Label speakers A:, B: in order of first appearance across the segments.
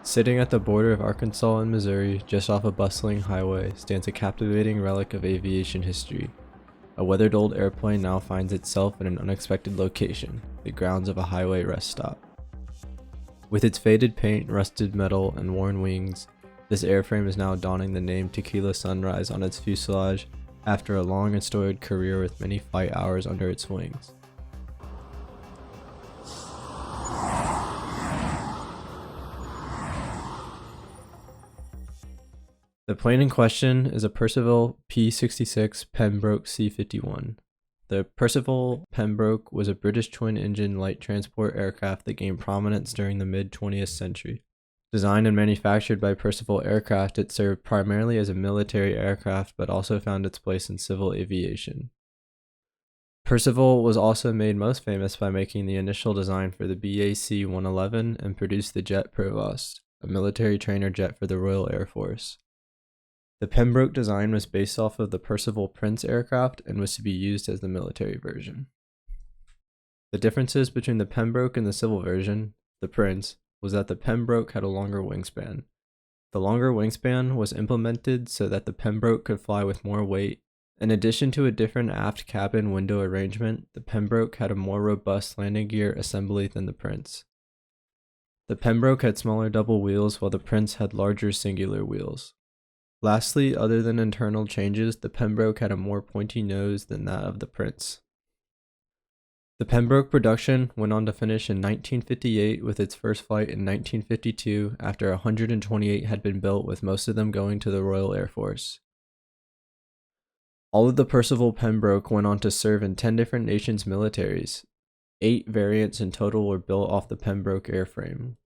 A: Sitting at the border of Arkansas and Missouri, just off a bustling highway, stands a captivating relic of aviation history. A weathered old airplane now finds itself in an unexpected location, the grounds of a highway rest stop. With its faded paint, rusted metal, and worn wings, this airframe is now donning the name Tequila Sunrise on its fuselage after a long and storied career with many flight hours under its wings. The plane in question is a Percival P-66 Pembroke C-51. The Percival Pembroke was a British twin-engine light transport aircraft that gained prominence during the mid-20th century. Designed and manufactured by Percival Aircraft, it served primarily as a military aircraft but also found its place in civil aviation. Percival was also made most famous by making the initial design for the BAC-111 and produced the Jet Provost, a military trainer jet for the Royal Air Force. The Pembroke design was based off of the Percival Prince aircraft and was to be used as the military version. The differences between the Pembroke and the civil version, the Prince, was that the Pembroke had a longer wingspan. The longer wingspan was implemented so that the Pembroke could fly with more weight. In addition to a different aft cabin window arrangement, the Pembroke had a more robust landing gear assembly than the Prince. The Pembroke had smaller double wheels while the Prince had larger singular wheels. Lastly, other than internal changes, the Pembroke had a more pointy nose than that of the Prince. The Pembroke production went on to finish in 1958 with its first flight in 1952 after 128 had been built, with most of them going to the Royal Air Force. All of the Percival Pembroke went on to serve in 10 different nations' militaries. 8 variants in total were built off the Pembroke airframe.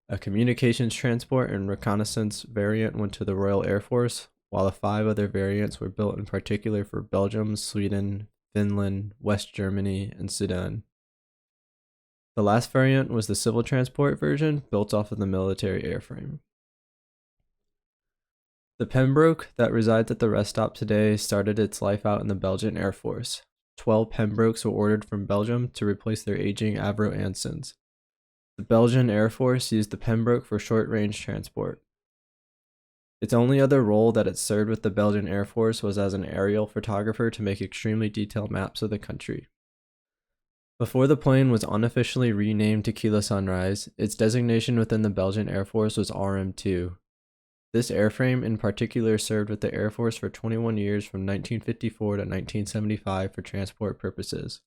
A: A communications transport and reconnaissance variant went to the Royal Air Force, while the 5 other variants were built in particular for Belgium, Sweden, Finland, West Germany, and Sudan. The last variant was the civil transport version, built off of the military airframe. The Pembroke that resides at the rest stop today started its life out in the Belgian Air Force. 12 Pembrokes were ordered from Belgium to replace their aging Aero Ansons. The Belgian Air Force used the Pembroke for short-range transport. Its only other role that it served with the Belgian Air Force was as an aerial photographer to make extremely detailed maps of the country. Before the plane was unofficially renamed Tequila Sunrise, its designation within the Belgian Air Force was RM2. This airframe in particular served with the Air Force for 21 years from 1954 to 1975 for transport purposes.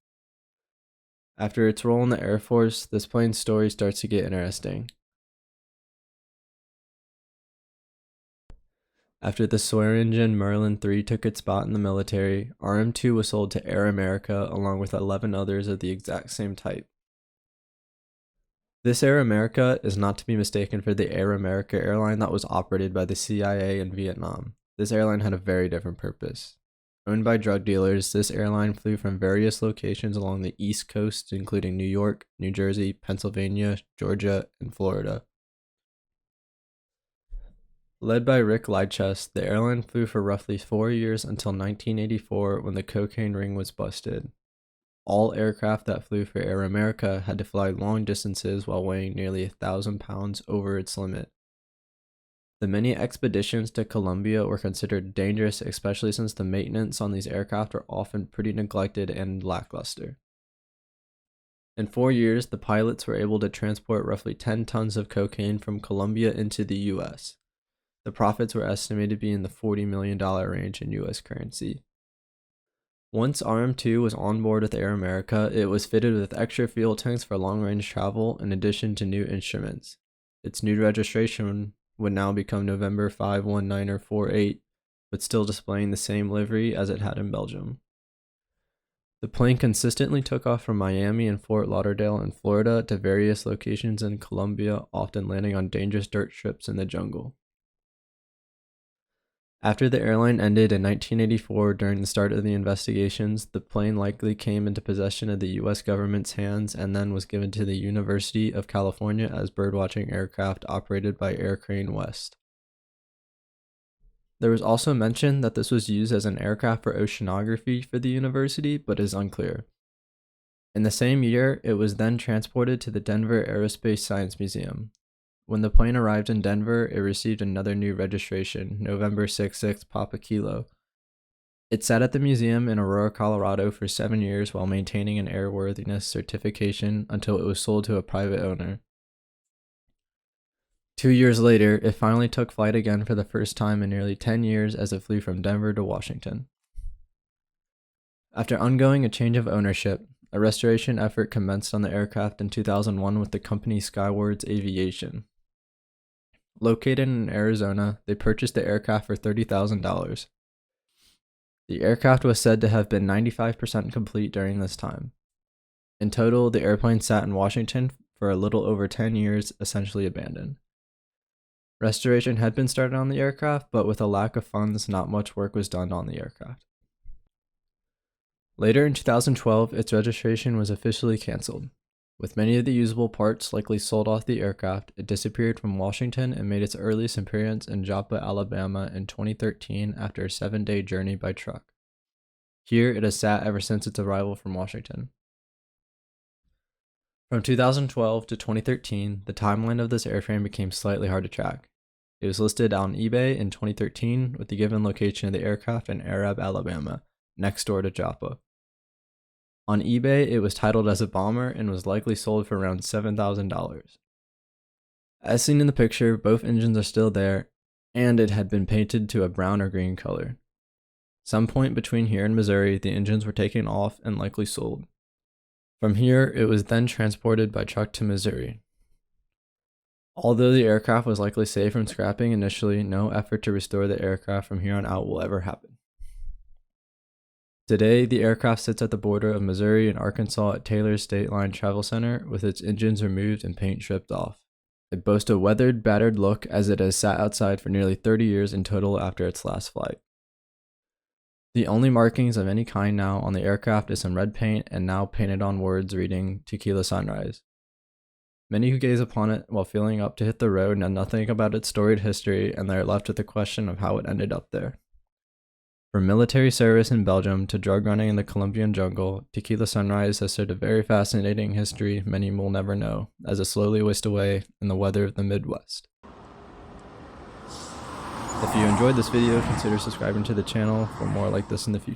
A: After its role in the Air Force, this plane's story starts to get interesting. After the Soaring engine Merlin III took its spot in the military, RM2 was sold to Air America along with 11 others of the exact same type. This Air America is not to be mistaken for the Air America airline that was operated by the CIA in Vietnam. This airline had a very different purpose. Owned by drug dealers, this airline flew from various locations along the East Coast, including New York, New Jersey, Pennsylvania, Georgia, and Florida. Led by Rick Leitchess, the airline flew for roughly 4 years until 1984 when the cocaine ring was busted. All aircraft that flew for Air America had to fly long distances while weighing nearly 1,000 pounds over its limit. The many expeditions to Colombia were considered dangerous, especially since the maintenance on these aircraft are often pretty neglected and lackluster. In 4 years, the pilots were able to transport roughly 10 tons of cocaine from Colombia into the US. The profits were estimated to be in the $40 million range in US currency. Once RM2 was on board with Air America, it was fitted with extra fuel tanks for long-range travel in addition to new instruments. Its new registration would now become November 51948, but still displaying the same livery as it had in Belgium. The plane consistently took off from Miami and Fort Lauderdale in Florida to various locations in Colombia, often landing on dangerous dirt strips in the jungle. After the airline ended in 1984 during the start of the investigations, the plane likely came into possession of the US government's hands and then was given to the University of California as birdwatching aircraft operated by Air Crane West. There was also mention that this was used as an aircraft for oceanography for the university, but is unclear. In the same year, it was then transported to the Denver Aerospace Science Museum. When the plane arrived in Denver, it received another new registration, November 66 Papa Kilo. It sat at the museum in Aurora, Colorado for 7 years while maintaining an airworthiness certification until it was sold to a private owner. 2 years later, it finally took flight again for the first time in nearly 10 years as it flew from Denver to Washington. After undergoing a change of ownership, a restoration effort commenced on the aircraft in 2001 with the company Skywards Aviation. Located in Arizona, they purchased the aircraft for $30,000. The aircraft was said to have been 95% complete during this time. In total, the airplane sat in Washington for a little over 10 years, essentially abandoned. Restoration had been started on the aircraft, but with a lack of funds, not much work was done on the aircraft. Later in 2012, its registration was officially canceled. With many of the usable parts likely sold off the aircraft, it disappeared from Washington and made its earliest appearance in Joppa, Alabama in 2013 after a 7-day journey by truck. Here it has sat ever since its arrival from Washington. From 2012 to 2013, the timeline of this airframe became slightly hard to track. It was listed on eBay in 2013 with the given location of the aircraft in Arab, Alabama, next door to Joppa. On eBay, it was titled as a bomber and was likely sold for around $7,000. As seen in the picture, both engines are still there, and it had been painted to a brown or green color. Some point between here and Missouri, the engines were taken off and likely sold. From here, it was then transported by truck to Missouri. Although the aircraft was likely saved from scrapping initially, no effort to restore the aircraft from here on out will ever happen. Today, the aircraft sits at the border of Missouri and Arkansas at Taylors Stateline Travel Center with its engines removed and paint stripped off. It boasts a weathered, battered look as it has sat outside for nearly 30 years in total after its last flight. The only markings of any kind now on the aircraft is some red paint and now painted on words reading Tequila Sunrise. Many who gaze upon it while feeling up to hit the road know nothing about its storied history, and they are left with the question of how it ended up there. From military service in Belgium to drug running in the Colombian jungle, Tequila Sunrise has served a very fascinating history many will never know, as it slowly wastes away in the weather of the Midwest. If you enjoyed this video, consider subscribing to the channel for more like this in the future.